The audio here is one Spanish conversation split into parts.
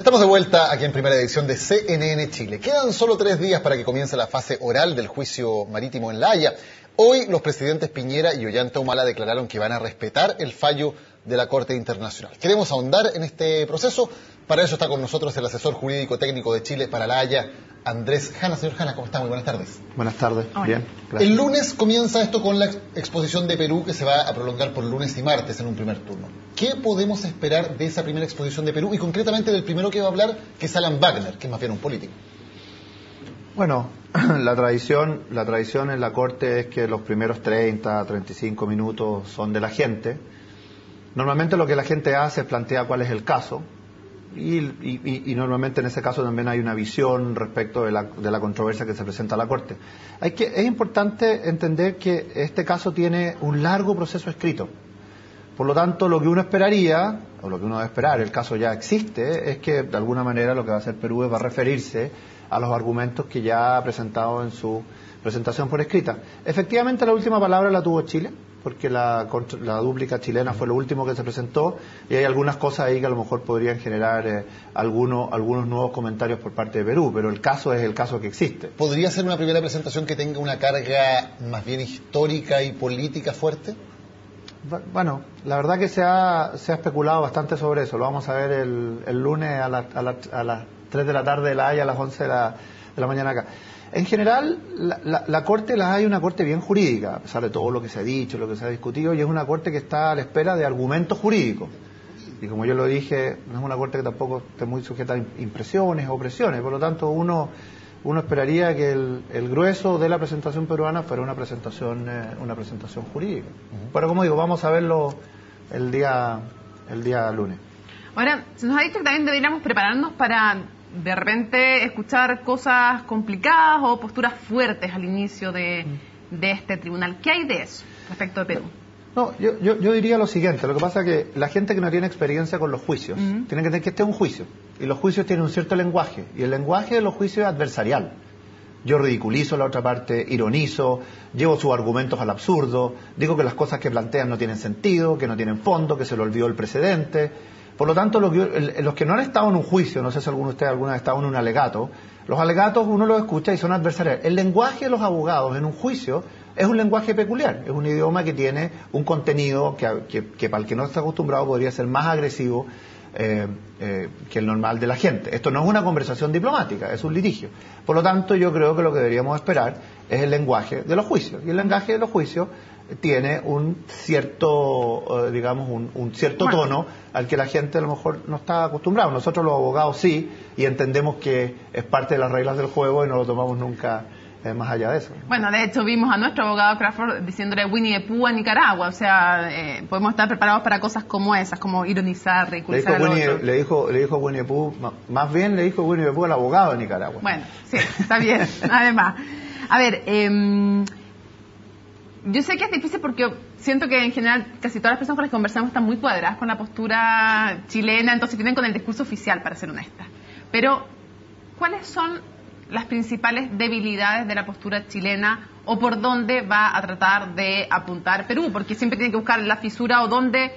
Estamos de vuelta aquí en primera edición de CNN Chile. Quedan solo 3 días para que comience la fase oral del juicio marítimo en La Haya. Hoy los presidentes Piñera y Ollanta Humala declararon que van a respetar el fallo de la Corte Internacional. Queremos ahondar en este proceso. Para eso está con nosotros el asesor jurídico técnico de Chile para La Haya, Andrés Jana. Señor Jana, ¿cómo está? Muy buenas tardes. Buenas tardes. Hola. Bien, gracias. El lunes comienza esto con la exposición de Perú, que se va a prolongar por lunes y martes en un primer turno. ¿Qué podemos esperar de esa primera exposición de Perú y concretamente del primero que va a hablar, que es Alan Wagner, que es más bien un político? Bueno, la tradición en la Corte es que los primeros 30, 35 minutos son de la gente. Normalmente lo que la gente hace es plantea cuál es el caso y normalmente en ese caso también hay una visión respecto de la controversia que se presenta a la Corte. Es importante entender que este caso tiene un largo proceso escrito. Por lo tanto, lo que uno esperaría, o lo que uno debe esperar, el caso ya existe, es que de alguna manera lo que va a hacer Perú va a referirse a los argumentos que ya ha presentado en su presentación por escrita. Efectivamente, la última palabra la tuvo Chile, porque la dúplica chilena fue lo último que se presentó, y hay algunas cosas ahí que a lo mejor podrían generar algunos nuevos comentarios por parte de Perú, pero el caso es el caso que existe. ¿Podría ser una primera presentación que tenga una carga más bien histórica y política fuerte? Bueno, la verdad que se ha especulado bastante sobre eso. Lo vamos a ver el lunes a las 3 de la tarde de La Haya, a las 11 de la mañana acá. En general, la Corte hay una Corte bien jurídica, a pesar de todo lo que se ha dicho, lo que se ha discutido, y es una Corte que está a la espera de argumentos jurídicos. Y como yo lo dije, no es una Corte que tampoco esté muy sujeta a impresiones o presiones, por lo tanto uno esperaría que el grueso de la presentación peruana fuera una presentación jurídica. Pero como digo, vamos a verlo el día lunes. Ahora, se nos ha dicho que también deberíamos prepararnos para de repente escuchar cosas complicadas o posturas fuertes al inicio de este tribunal. ¿Qué hay de eso respecto de Perú? No, yo diría lo siguiente. Lo que pasa es que la gente que no tiene experiencia con los juicios tiene que entender que este es un juicio, y los juicios tienen un cierto lenguaje, y el lenguaje de los juicios es adversarial. Yo ridiculizo la otra parte, ironizo, llevo sus argumentos al absurdo, digo que las cosas que plantean no tienen sentido, que no tienen fondo, que se le olvidó el precedente. Por lo tanto, los que no han estado en un juicio, no sé si alguno de ustedes alguna vez ha estado en un alegato, los alegatos uno los escucha y son adversariales. El lenguaje de los abogados en un juicio es un lenguaje peculiar, es un idioma que tiene un contenido que para el que no está acostumbrado podría ser más agresivo que el normal de la gente. Esto no es una conversación diplomática, es un litigio. Por lo tanto, yo creo que lo que deberíamos esperar es el lenguaje de los juicios. Y el lenguaje de los juicios tiene un cierto, un cierto tono al que la gente a lo mejor no está acostumbrada. Nosotros los abogados sí, y entendemos que es parte de las reglas del juego y no lo tomamos nunca más allá de eso. Bueno, de hecho vimos a nuestro abogado Crawford diciéndole Winnie the Pooh a Nicaragua, o sea, podemos estar preparados para cosas como esas, como ironizar, ridiculizar al otro. Le dijo Winnie the Pooh, más bien le dijo Winnie the Pooh al abogado de Nicaragua. Bueno, sí, está bien, además. A ver, yo sé que es difícil porque siento que en general casi todas las personas con las que conversamos están muy cuadradas con la postura chilena, entonces tienen con el discurso oficial, para ser honesta. Pero, ¿cuáles son las principales debilidades de la postura chilena o por dónde va a tratar de apuntar Perú? Porque siempre tiene que buscar la fisura o dónde,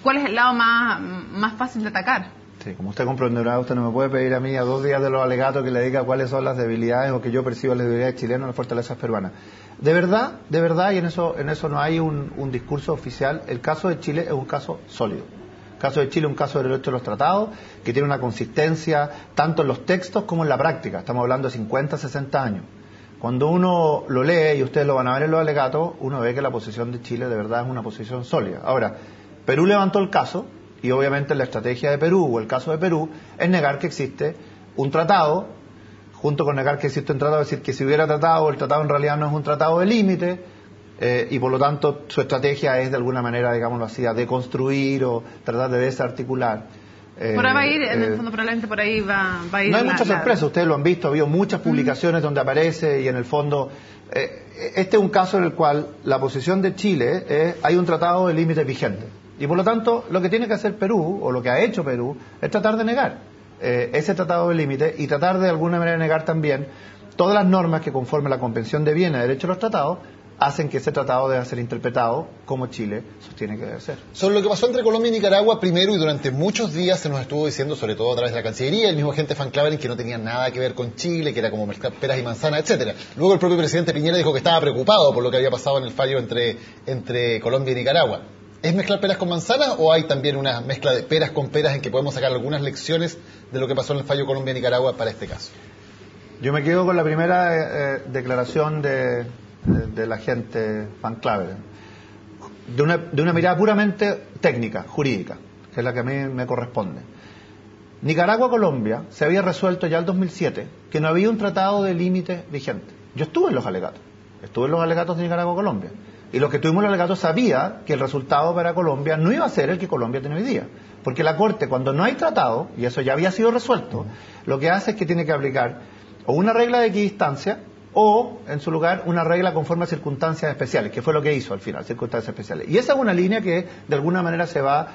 cuál es el lado más fácil de atacar. Sí, como usted comprenderá, usted no me puede pedir a mí a 2 días de los alegatos que le diga cuáles son las debilidades o que yo percibo las debilidades chilenas o las fortalezas peruanas. De verdad, y en eso no hay un discurso oficial, el caso de Chile es un caso sólido. El caso de Chile es un caso de derecho de los tratados que tiene una consistencia tanto en los textos como en la práctica. Estamos hablando de 50, 60 años. Cuando uno lo lee, y ustedes lo van a ver en los alegatos, uno ve que la posición de Chile de verdad es una posición sólida. Ahora, Perú levantó el caso, y obviamente la estrategia de Perú, o el caso de Perú, es negar que existe un tratado, junto con negar que existe un tratado, es decir, que si hubiera tratado, el tratado en realidad no es un tratado de límite, y por lo tanto su estrategia es de alguna manera, digámoslo así, a deconstruir o tratar de desarticular. Por ahí va a ir, en el fondo probablemente por ahí va a ir. No hay muchas sorpresas, ustedes lo han visto, ha habido muchas publicaciones donde aparece y en el fondo este es un caso en el cual la posición de Chile es hay un tratado de límite vigente y por lo tanto lo que tiene que hacer Perú o lo que ha hecho Perú es tratar de negar ese tratado de límite y tratar de alguna manera negar también todas las normas que conforme la Convención de Viena de Derecho a los Tratados hacen que ese tratado deba ser interpretado como Chile sostiene que debe ser. Sobre lo que pasó entre Colombia y Nicaragua, primero y durante muchos días se nos estuvo diciendo, sobre todo a través de la Cancillería, el mismo agente Van Claveren, que no tenía nada que ver con Chile, que era como mezclar peras y manzanas, etcétera. Luego el propio presidente Piñera dijo que estaba preocupado por lo que había pasado en el fallo entre Colombia y Nicaragua. ¿Es mezclar peras con manzanas o hay también una mezcla de peras con peras en que podemos sacar algunas lecciones de lo que pasó en el fallo Colombia-Nicaragua para este caso? Yo me quedo con la primera declaración del agente Van Claveren, de una mirada puramente técnica, jurídica, que es la que a mí me corresponde. Nicaragua-Colombia se había resuelto ya el 2007 que no había un tratado de límite vigente. Yo estuve en los alegatos de Nicaragua-Colombia. Y los que tuvimos los alegatos sabía que el resultado para Colombia no iba a ser el que Colombia tiene hoy día. Porque la Corte, cuando no hay tratado, y eso ya había sido resuelto, lo que hace es que tiene que aplicar o una regla de equidistancia o, en su lugar, una regla conforme a circunstancias especiales, que fue lo que hizo al final, circunstancias especiales. Y esa es una línea que, de alguna manera, se va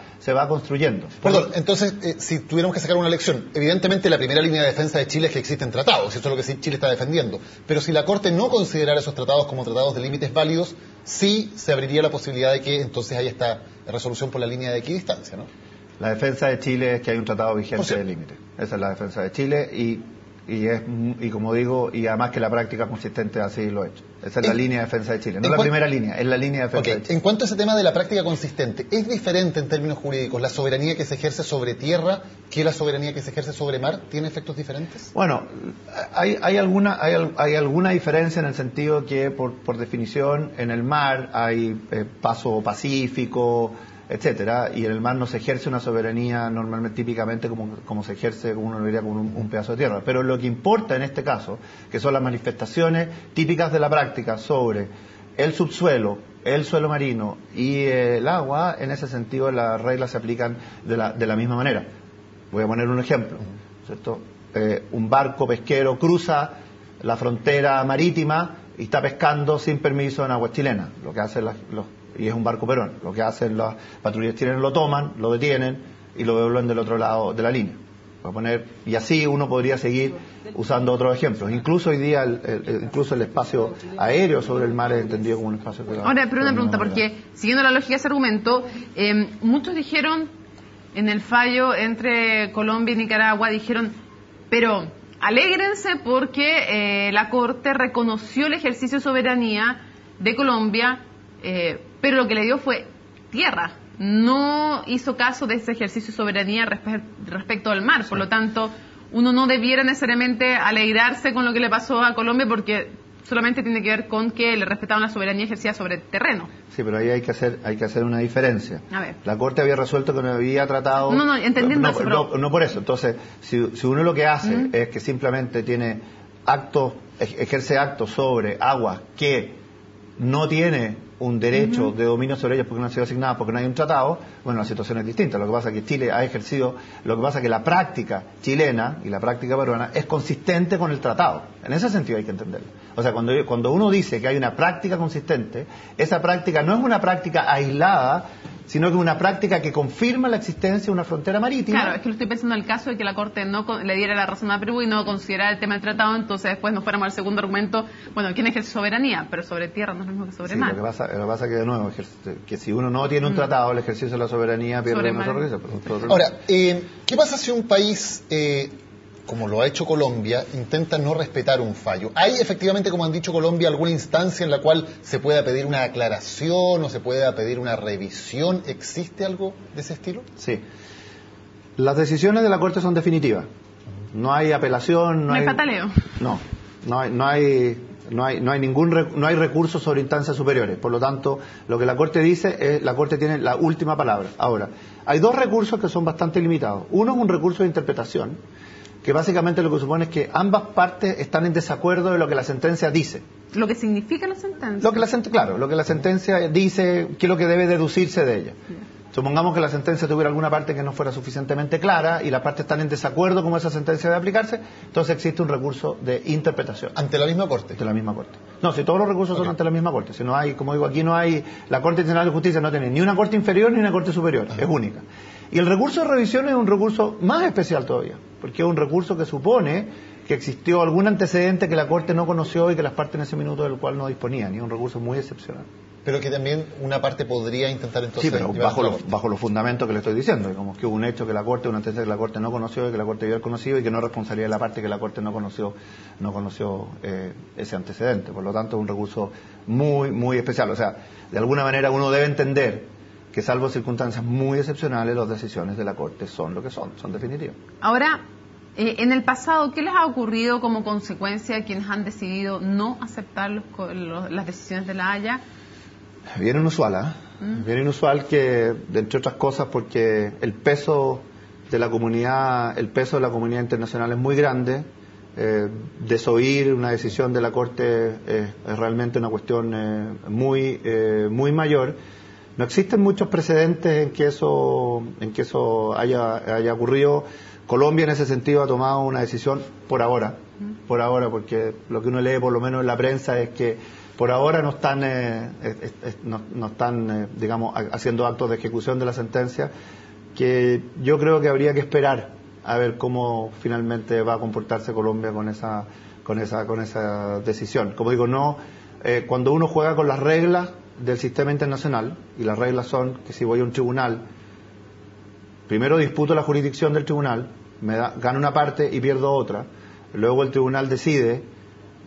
construyendo. Perdón, entonces, si tuviéramos que sacar una lección, evidentemente la primera línea de defensa de Chile es que existen tratados, y eso es lo que Chile está defendiendo. Pero si la Corte no considerara esos tratados como tratados de límites válidos, sí se abriría la posibilidad de que entonces haya esta resolución por la línea de equidistancia, ¿no? La defensa de Chile es que hay un tratado vigente de límite. Esa es la defensa de Chile y como digo, y además que la práctica consistente así lo ha hecho. Esa es la línea de defensa de Chile. No la primera línea, es la línea de defensa de Chile. En cuanto a ese tema de la práctica consistente, ¿es diferente en términos jurídicos la soberanía que se ejerce sobre tierra que la soberanía que se ejerce sobre mar? ¿Tiene efectos diferentes? Bueno, hay alguna diferencia en el sentido que, por definición, en el mar hay paso pacífico, etcétera, y en el mar no se ejerce una soberanía normalmente, típicamente, como se ejerce, como uno lo diría, con un pedazo de tierra. Pero lo que importa en este caso, que son las manifestaciones típicas de la práctica sobre el subsuelo, el suelo marino y el agua, en ese sentido las reglas se aplican de la misma manera. Voy a poner un ejemplo, ¿cierto? Un barco pesquero cruza la frontera marítima y está pescando sin permiso en aguas chilenas. Lo que hacen y es un barco peruano. Lo que hacen las patrullas chilenas, lo toman, lo detienen y lo devuelven del otro lado de la línea. Voy a poner, y así uno podría seguir usando otros ejemplos. Incluso hoy día, incluso el espacio aéreo sobre el mar es entendido como un espacio privado. Ahora, pero una pregunta, porque siguiendo la lógica de ese argumento, muchos dijeron en el fallo entre Colombia y Nicaragua, dijeron, pero alégrense porque la Corte reconoció el ejercicio de soberanía de Colombia, pero lo que le dio fue tierra. No hizo caso de ese ejercicio de soberanía respecto al mar. Por lo tanto, uno no debiera necesariamente alegrarse con lo que le pasó a Colombia porque solamente tiene que ver con que le respetaban la soberanía ejercida sobre el terreno. Sí, pero ahí hay que hacer una diferencia. A ver. La Corte había resuelto que no había tratado... No, entendiendo eso, pero... no por eso. Entonces, si uno lo que hace es que simplemente ejerce actos sobre aguas que no tiene un derecho de dominio sobre ellas porque no han sido asignadas, porque no hay un tratado, bueno, la situación es distinta. Lo que pasa es que Chile ha ejercido, lo que pasa es que la práctica chilena y la práctica peruana es consistente con el tratado. En ese sentido hay que entenderlo. O sea, cuando uno dice que hay una práctica consistente, esa práctica no es una práctica aislada, sino que es una práctica que confirma la existencia de una frontera marítima. Claro, es que lo estoy pensando en el caso de que la Corte no le diera la razón a Perú y no considerara el tema del tratado, entonces después nos fuéramos al segundo argumento, bueno, ¿quién ejerce soberanía? Pero sobre tierra no es lo mismo que sobre mar. Lo que pasa que, de nuevo, que si uno no tiene un tratado, el ejercicio de la soberanía pierde una soberanía. Ahora, ¿qué pasa si un país, como lo ha hecho Colombia, intenta no respetar un fallo? ¿Hay efectivamente, como han dicho Colombia, alguna instancia en la cual se pueda pedir una aclaración o se pueda pedir una revisión? ¿Existe algo de ese estilo? Sí. Las decisiones de la Corte son definitivas. No hay apelación, no hay pataleo. No hay recurso sobre instancias superiores. Por lo tanto, lo que la Corte dice es la Corte tiene la última palabra. Ahora, hay dos recursos que son bastante limitados. Uno es un recurso de interpretación, que básicamente lo que supone es que ambas partes están en desacuerdo de lo que la sentencia dice. ¿Lo que significa la sentencia? Lo que la sentencia dice, qué es lo que debe deducirse de ella. Supongamos que la sentencia tuviera alguna parte que no fuera suficientemente clara y las partes están en desacuerdo cómo esa sentencia debe aplicarse, entonces existe un recurso de interpretación. ¿Ante la misma Corte? Ante la misma Corte. No, si todos los recursos son ante la misma Corte. Si no hay, como digo, aquí no hay, la Corte Internacional de Justicia no tiene ni una Corte inferior ni una Corte superior, es única. Y el recurso de revisión es un recurso más especial todavía. porque es un recurso que supone que existió algún antecedente que la Corte no conoció y que las partes en ese minuto del cual no disponían, y es un recurso muy excepcional. Pero que también una parte podría intentar entonces... Sí, pero bajo los fundamentos que le estoy diciendo, como que hubo un hecho que la Corte, un antecedente que la Corte no conoció y que la Corte debió haber conocido y que no es responsabilidad de la parte que la Corte no conoció ese antecedente. Por lo tanto, es un recurso muy, muy especial. O sea, de alguna manera uno debe entender que salvo circunstancias muy excepcionales, las decisiones de la Corte son lo que son definitivas. Ahora, en el pasado, ¿qué les ha ocurrido como consecuencia a quienes han decidido no aceptar las decisiones de la Haya? Bien inusual, bien inusual que, entre otras cosas, porque el peso de la comunidad internacional es muy grande. Desoír una decisión de la Corte es realmente una cuestión muy mayor. No existen muchos precedentes en que eso haya ocurrido. Colombia en ese sentido ha tomado una decisión por ahora, porque lo que uno lee por lo menos en la prensa es que por ahora no están digamos, haciendo actos de ejecución de la sentencia, que yo creo que habría que esperar a ver cómo finalmente va a comportarse Colombia con esa decisión. Como digo, cuando uno juega con las reglas del sistema internacional, y las reglas son que si voy a un tribunal, primero disputo la jurisdicción del tribunal, gano una parte y pierdo otra, luego el tribunal decide,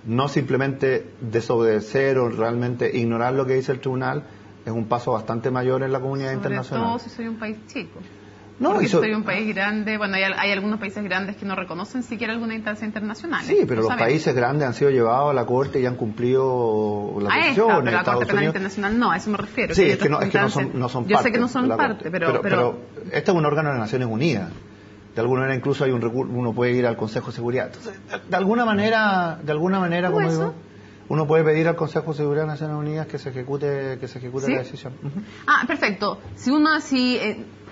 no simplemente desobedecer o realmente ignorar lo que dice el tribunal, es un paso bastante mayor en la comunidad internacional. Sobre todo si soy un país chico. No, porque soy un país grande, bueno, hay algunos países grandes que no reconocen siquiera alguna instancia internacional. Sí, pero los países grandes han sido llevados a la Corte y han cumplido las decisiones. Pero la Corte Penal Internacional no, a eso me refiero. Sí, es que no son parte. Yo sé que no son parte, pero este es un órgano de Naciones Unidas. De alguna manera incluso hay uno puede ir al Consejo de Seguridad. Entonces, de alguna manera, como digo, uno puede pedir al Consejo de Seguridad de Naciones Unidas que se ejecute ¿sí? la decisión. Perfecto.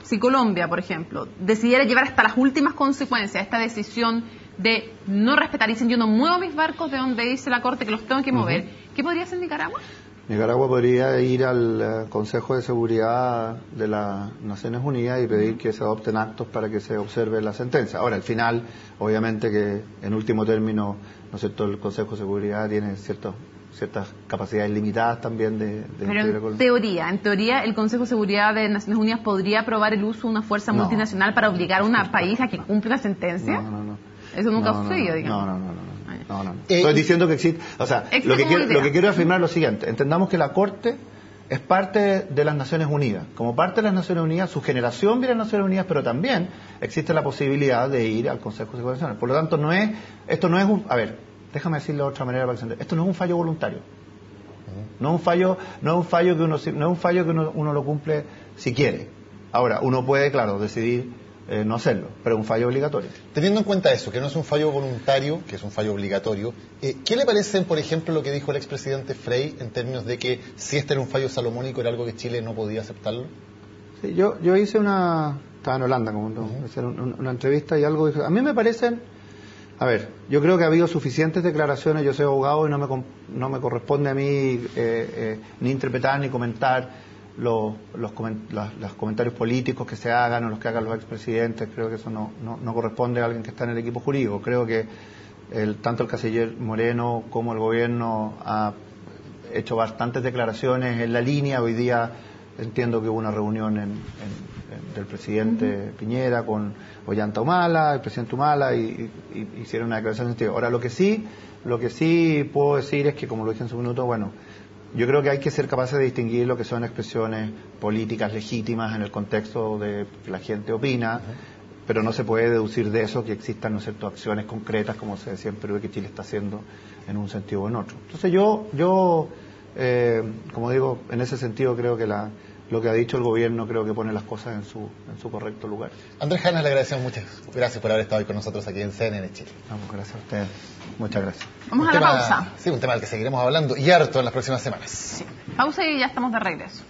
Si Colombia, por ejemplo, decidiera llevar hasta las últimas consecuencias esta decisión de no respetar y dicen yo no muevo mis barcos de donde dice la Corte que los tengo que mover, ¿qué podría hacer Nicaragua? Nicaragua podría ir al Consejo de Seguridad de las Naciones Unidas y pedir que se adopten actos para que se observe la sentencia. Ahora, al final, obviamente que en último término, ¿no es cierto?, el Consejo de Seguridad tiene ciertas capacidades limitadas también Pero en teoría, el Consejo de Seguridad de Naciones Unidas podría aprobar el uso de una fuerza multinacional para obligar a un país a que cumpla una sentencia. No. Eso nunca ha sucedido, digamos. No. Estoy diciendo que existe. O sea, lo que quiero afirmar es lo siguiente. Entendamos que la Corte es parte de las Naciones Unidas. Como parte de las Naciones Unidas, su generación viene a las Naciones Unidas, pero también existe la posibilidad de ir al Consejo de Seguridad Nacional. Por lo tanto, esto no es un... A ver, déjame decirlo de otra manera para que se entienda. Esto no es un fallo voluntario. No es un fallo que uno lo cumple si quiere. Ahora, uno puede, claro, decidir no hacerlo, pero es un fallo obligatorio. Teniendo en cuenta eso, que no es un fallo voluntario, que es un fallo obligatorio, ¿qué le parece, por ejemplo, lo que dijo el expresidente Frey en términos de que si este era un fallo salomónico era algo que Chile no podía aceptarlo? Sí, yo hice estaba en Holanda, hice una entrevista y algo dije, a mí me parecen, a ver, yo creo que ha habido suficientes declaraciones, yo soy abogado y no me corresponde a mí ni interpretar ni comentar los comentarios políticos que se hagan o los que hagan los expresidentes. Creo que eso no corresponde a alguien que está en el equipo jurídico. Creo que tanto el canciller Moreno como el gobierno ha hecho bastantes declaraciones en la línea. Hoy día entiendo que hubo una reunión del presidente Piñera con Ollanta Humala, el presidente Humala, y hicieron una declaración en sentido. Ahora, lo que sí puedo decir es que, como lo dije en su minuto, yo creo que hay que ser capaces de distinguir lo que son expresiones políticas legítimas en el contexto de que la gente opina, pero no se puede deducir de eso que existan, ¿no es cierto?, acciones concretas, como se decía en Perú, que Chile está haciendo en un sentido o en otro. Entonces yo como digo, en ese sentido creo que lo que ha dicho el gobierno creo que pone las cosas en su correcto lugar. Andrés Janas, le agradecemos muchas gracias por haber estado hoy con nosotros aquí en CNN Chile. Gracias a ustedes. Muchas gracias. Vamos a la pausa. Sí, un tema del que seguiremos hablando y harto en las próximas semanas. Sí. Pausa y ya estamos de regreso.